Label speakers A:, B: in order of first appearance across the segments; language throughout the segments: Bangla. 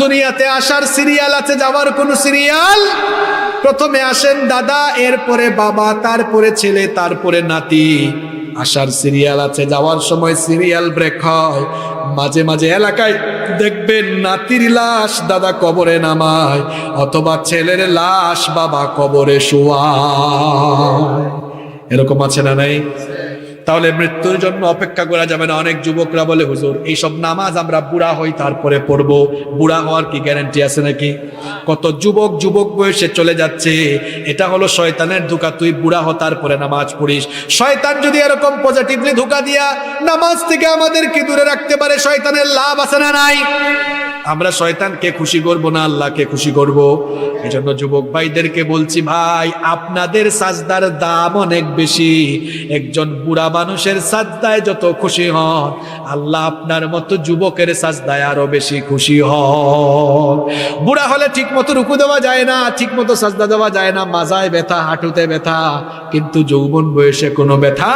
A: দুনিয়াতে আসার সিরিয়াল আছে, যাওয়ার কোনো সিরিয়াল? প্রথমে আসেন দাদা, এরপরে বাবা, তারপরে ছেলে, তারপরে নাতি। আসার সিরিয়াল আছে, যাওয়ার সময় সিরিয়াল ব্রেক হয়। মাঝে মাঝে এলাকায় দেখবেন নাতির লাশ দাদা কবরে নামায়, অথবা ছেলের লাশ বাবা কবরে শোয়ায়। এরকম আছে না নাই? তাহলে মৃত্যুর জন্য অপেক্ষা করা যাবে না। অনেক যুবকরা বলে, হুজুর এইসব নামাজ আমরা বুড়া হই তারপরে পড়বো। বুড়া হওয়ার কি গ্যারান্টি আছে নাকি? কত যুবক বয়সে চলে যাচ্ছে। এটা হলো শয়তানের ধোঁকা। তুই বুড়া হ তারপরে নামাজ পড়িস। শয়তান যদি এরকম পজিটিভলি ধোঁকা দিয়া নামাজ থেকে আমাদেরকে দূরে রাখতে পারে, শয়তানের লাভ আছে না নাই? আমরা শয়তানকে খুশি করব না, আল্লাহকে খুশি করব। এজন্য যুবক ভাইদেরকে বলছি, ভাই আপনাদের সাজদার দাম অনেক বেশি। একজন বুড়া মানুষের সাজদায় যত খুশি হন, আল্লাহ আপনার মতো যুবকের সাজদায় আরো বেশি খুশি হন। বুড়া হলে ঠিক মতো রুকু দেওয়া যায় না, ঠিক মতো সাজদা দেওয়া যায় না, মাজায় ব্যথা, হাঁটুতে ব্যথা, কিন্তু যৌবন বয়সে কোনো ব্যথা,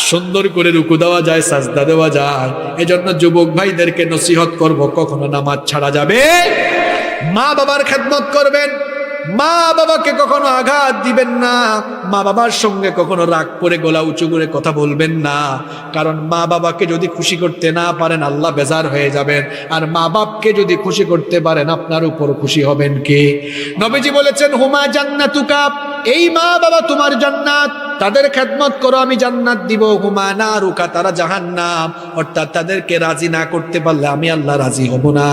A: সুন্দর করে রুকু দেওয়া যায়, সাজদা দেওয়া যায়। এজন্য যুবক ভাইদেরকে নসিহত করব, কখনো নামাজ ছাড়া যাবে। মা বাবার খেদমত করবেন, মা বাবাকে কখনো আঘাত দিবেন না, মা বাবার সঙ্গে কখনো রাগ করে গলা উঁচু করে কথা বলবেন না। কারণ মা বাবাকে যদি খুশি করতে না পারেন, আল্লাহ বেজার হয়ে যাবেন। আর মা বাপকে যদি খুশি করতে পারেন, আপনার উপর খুশি হবেন কে? নবীজি বলেছেন, হুমা জান্নাতুকা, এই মা বাবা তোমার জান্নাত, তাদের খেদমত করো, আমি জান্নাত দিব। হুমা নারুকা, তারা জাহান্নাম, অর্থাৎ তাদেরকে রাজি না করতে পারলে আমি আল্লাহ রাজি হব না,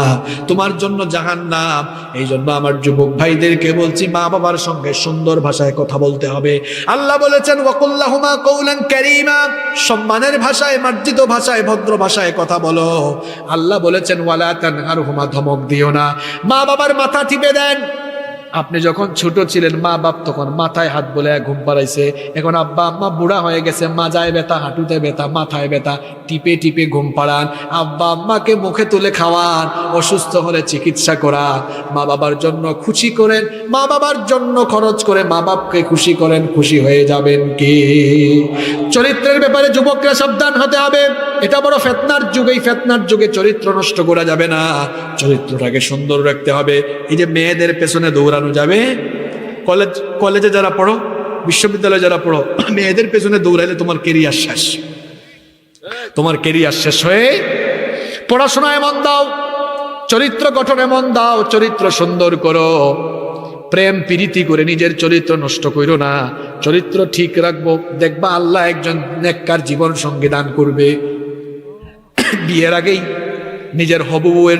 A: তোমার জন্য জাহান্নাম। এই জন্য আমার যুবক ভাইদেরকে বলছি, মা বাবার সঙ্গে সুন্দর ভাষায় কথা বলতে হবে। আল্লাহ বলেছেন, ওয়াকুল্লাহুমা কওলান কারীমা, সম্মানের ভাষায়, মার্জিত ভাষায়, ভদ্র ভাষায় কথা বলো। আল্লাহ বলেছেন, ওয়ালা তানহারহুমা, ধমক দিও না। মা বাবার মাথা টিপে দেন। আপনি যখন ছোট ছিলেন, মা বাপ তখন মাথায় হাত বলে ঘুম পাড়াইছে। এখন আব্বা আম্মা বুড়া হয়ে গেছে, মাজায় ব্যথা, হাঁটুতে ব্যথা, মাথায় ব্যথা, টিপে টিপে ঘুম পাড়ান। আব্বা আম্মাকে মুখে তুলে খাওয়ান, অসুস্থ হলে চিকিৎসা করান। মা বাবার জন্য খুশি করেন, মা বাবার জন্য খরচ করে মা বাপকে খুশি করেন, খুশি হয়ে যাবেন কি? চরিত্রের ব্যাপারে যুবকরা সাবধান হতে হবে। এটা বড় ফিতনার যুগ। এই ফিতনার যুগে চরিত্র নষ্ট করা যাবে না, চরিত্রটাকে সুন্দর রাখতে হবে। এই যে মেয়েদের পেছনে দৌড়ানো যাবে, কলেজে যারা পড়ো, বিশ্ববিদ্যালয়ে যারা পড়ো, মেয়েদের পেছনে দৌড়াইলে তোমার কেরিয়ার শেষ। তোমার কেরিয়ার শেষ হয়ে পড়াশোনায় মন দাও, চরিত্র গঠনে মন দাও, চরিত্র সুন্দর করো। প্রেম প্রীতি করে নিজের চরিত্র নষ্ট করো না, চরিত্র ঠিক রাখবো, দেখবা আল্লাহ একজন নেককার জীবন সঙ্গী দান করবে। বিয়ের আগেই নিজের হবু বউয়ের